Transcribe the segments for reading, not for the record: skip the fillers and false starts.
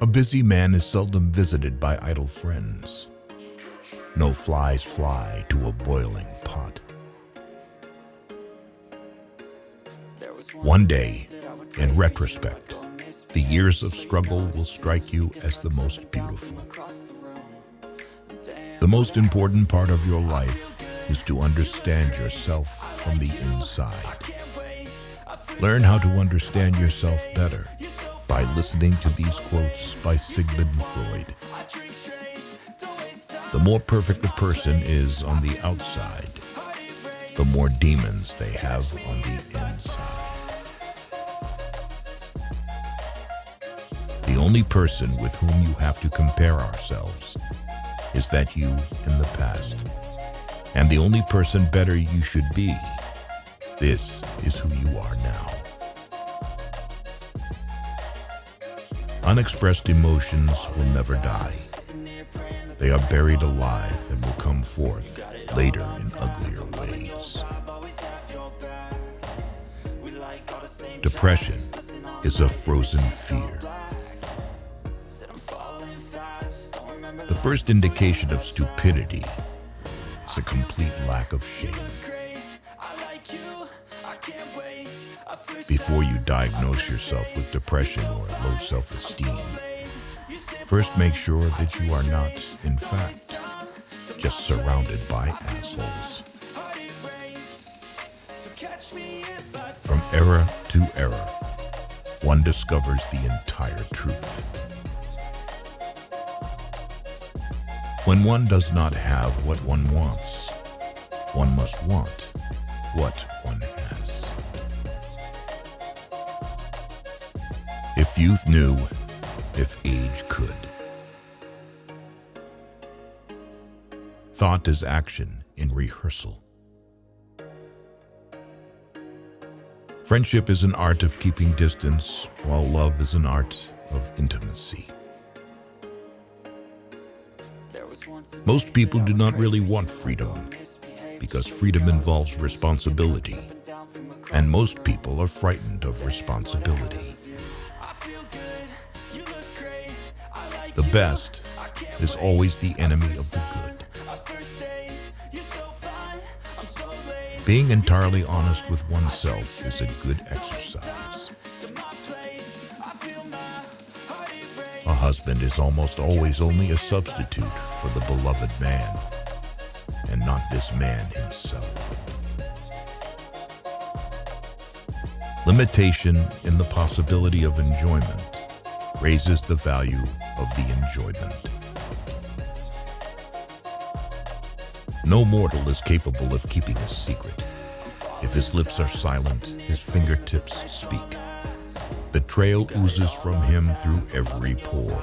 A busy man is seldom visited by idle friends. No flies fly to a boiling pot. One day, in retrospect, the years of struggle will strike you as the most beautiful. The most important part of your life is to understand yourself from the inside. Learn how to understand yourself better by listening to these quotes by Sigmund Freud. The more perfect a person is on the outside, the more demons they have on the inside. The only person with whom you have to compare ourselves is that you in the past. And the only person better you should be, this is who you are now. Unexpressed emotions will never die. They are buried alive and will come forth later in uglier ways. Depression is a frozen fear. The first indication of stupidity is a complete lack of shame. Before you diagnose yourself with depression or low self-esteem, first make sure that you are not, in fact, just surrounded by assholes. From era to era, one discovers the entire truth. When one does not have what one wants, one must want what one has. If youth knew, if age could. Thought is action in rehearsal. Friendship is an art of keeping distance, while love is an art of intimacy. Most people do not really want freedom, because freedom involves responsibility, and most people are frightened of responsibility. The best is always the enemy of the good. Being entirely honest with oneself is a good exercise. A husband is almost always only a substitute for the beloved man, and not this man himself. Limitation in the possibility of enjoyment raises the value of the enjoyment. No mortal is capable of keeping a secret. If his lips are silent, his fingertips speak. Betrayal oozes from him through every pore.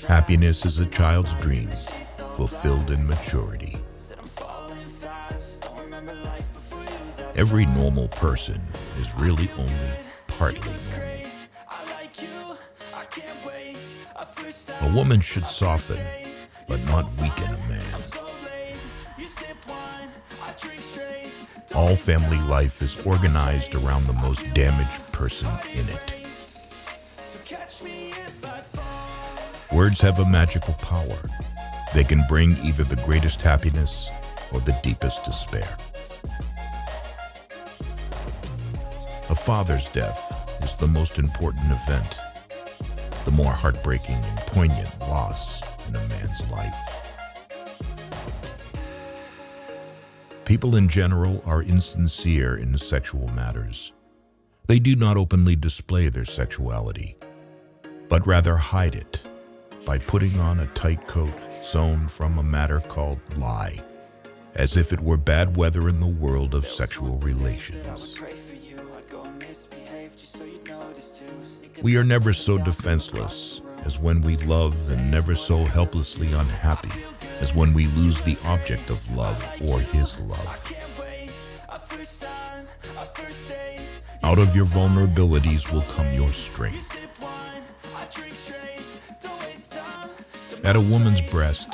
Happiness is a child's dream, fulfilled in maturity. Every normal person is really only partly normal. A woman should soften, but not weaken a man. All family life is organized around the most damaged person in it. Words have a magical power. They can bring either the greatest happiness or the deepest despair. A father's death is the most important event, the more heartbreaking and poignant loss in a man's life. People in general are insincere in sexual matters. They do not openly display their sexuality, but rather hide it by putting on a tight coat sewn from a matter called lie, as if it were bad weather in the world of sexual relations. We are never so defenseless as when we love, and never so helplessly unhappy as when we lose the object of love or his love. Out of your vulnerabilities will come your strength. At a woman's breast,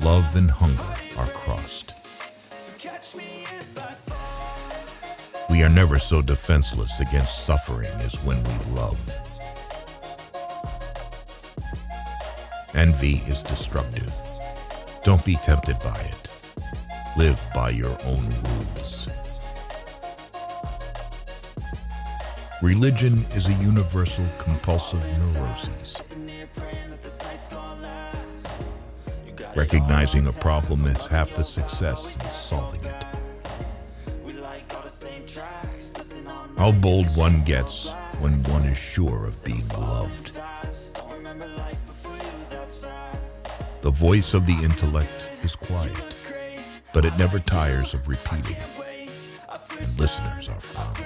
love and hunger are crossed. We are never so defenseless against suffering as when we love. Envy is destructive. Don't be tempted by it. Live by your own rules. Religion is a universal compulsive neurosis. Recognizing a problem is half the success in solving it. How bold one gets when one is sure of being loved. The voice of the intellect is quiet, but it never tires of repeating, and listeners are found.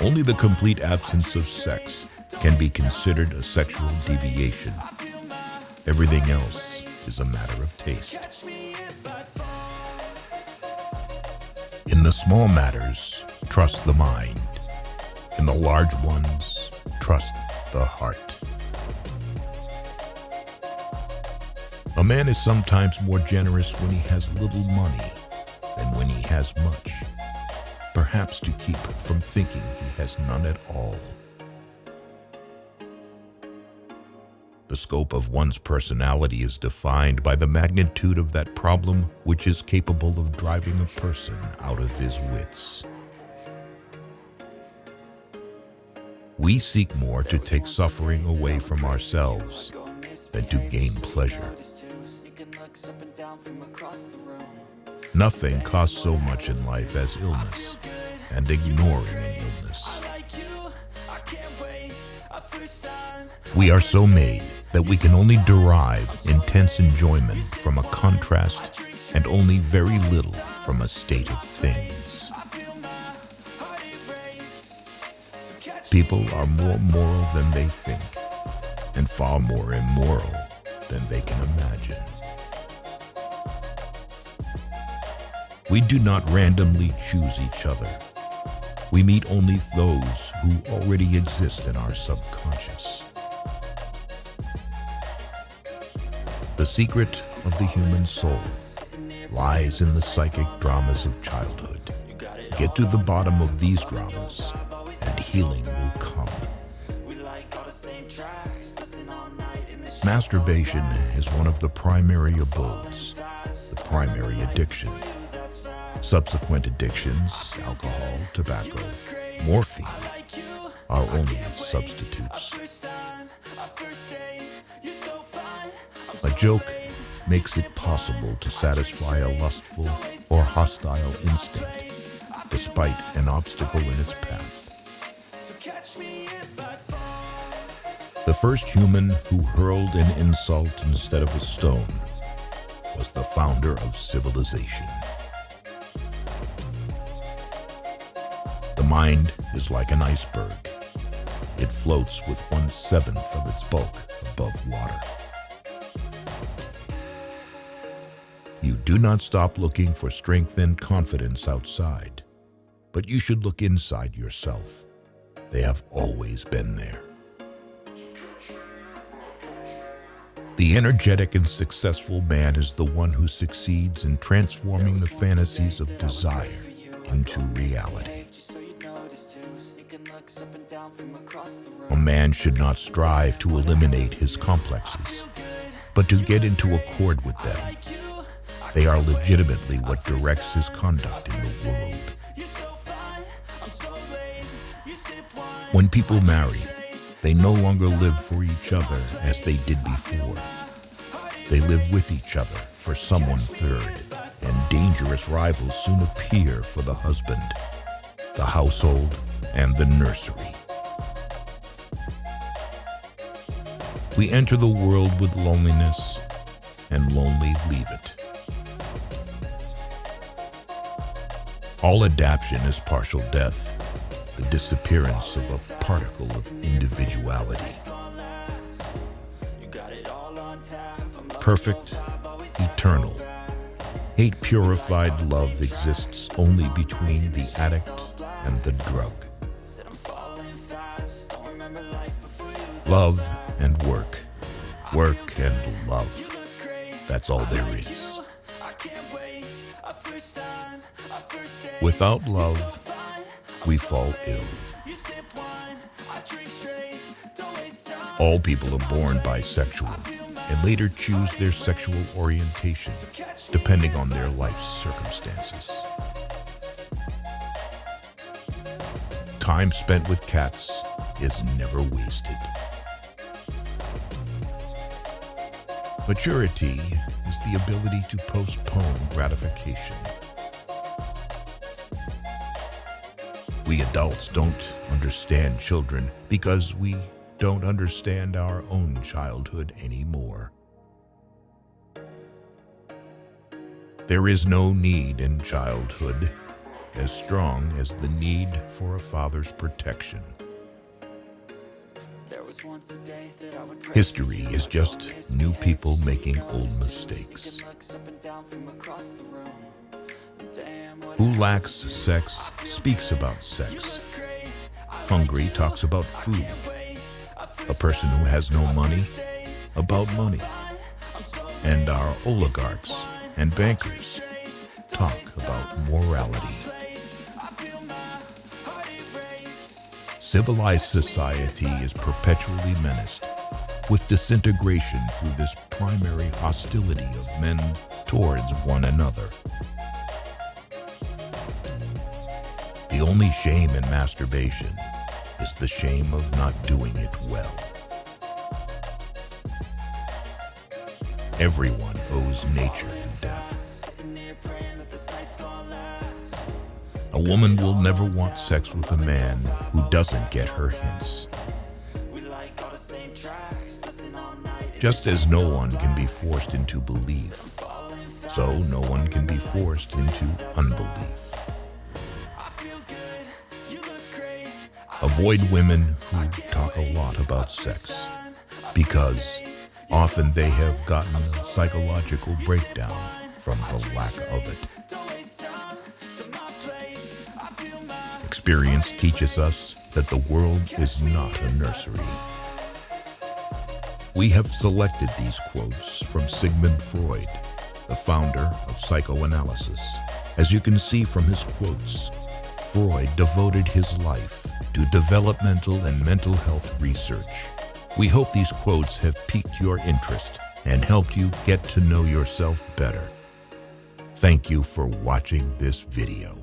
Only the complete absence of sex can be considered a sexual deviation. Everything else is a matter of taste. In the small matters, trust the mind. In the large ones, trust the heart. A man is sometimes more generous when he has little money than when he has much, perhaps to keep from thinking he has none at all. The scope of one's personality is defined by the magnitude of that problem which is capable of driving a person out of his wits. We seek more to take suffering away from ourselves than to gain pleasure. Nothing costs so much in life as illness and ignoring an illness. We are so made that we can only derive intense enjoyment from a contrast and only very little from a state of things. People are more moral than they think, and far more immoral than they can imagine. We do not randomly choose each other. We meet only those who already exist in our subconscious. The secret of the human soul lies in the psychic dramas of childhood. Get to the bottom of these dramas, and healing will come. Masturbation is one of the primary abodes, the primary addiction. Subsequent addictions, alcohol, tobacco, morphine, are only its substitutes. A joke makes it possible to satisfy a lustful or hostile instinct, despite an obstacle in its path. The first human who hurled an insult instead of a stone was the founder of civilization. The mind is like an iceberg. It floats with 1/7 of its bulk above water. You do not stop looking for strength and confidence outside, but you should look inside yourself. They have always been there. The energetic and successful man is the one who succeeds in transforming the fantasies of desire into reality. A man should not strive to eliminate his complexes, but to get into accord with them. They are legitimately what directs his conduct in the world. When people marry, they no longer live for each other as they did before. They live with each other for someone third, and dangerous rivals soon appear for the husband, the household, and the nursery. We enter the world with loneliness and lonely leave it. All adaptation is partial death, the disappearance of a particle of individuality. Perfect, eternal, hate-purified love exists only between the addict and the drug. Love and work, work and love. That's all there is. Without love, we fall ill. All people are born bisexual and later choose their sexual orientation depending on their life circumstances. Time spent with cats is never wasted. Maturity is the ability to postpone gratification. We adults don't understand children because we don't understand our own childhood anymore. There is no need in childhood as strong as the need for a father's protection. History is just new people making old mistakes. Who lacks sex speaks about sex. Hungry talks about food. A person who has no money, about money. And our oligarchs and bankers talk about morality. Civilized society is perpetually menaced with disintegration through this primary hostility of men towards one another. The only shame in masturbation is the shame of not doing it well. Everyone owes nature and death. A woman will never want sex with a man who doesn't get her hints. Just as no one can be forced into belief, so no one can be forced into unbelief. Avoid women who talk a lot about sex, because often they have gotten a psychological breakdown from the lack of it. Experience teaches us that the world is not a nursery. We have selected these quotes from Sigmund Freud, the founder of psychoanalysis. As you can see from his quotes, Freud devoted his life to developmental and mental health research. We hope these quotes have piqued your interest and helped you get to know yourself better. Thank you for watching this video.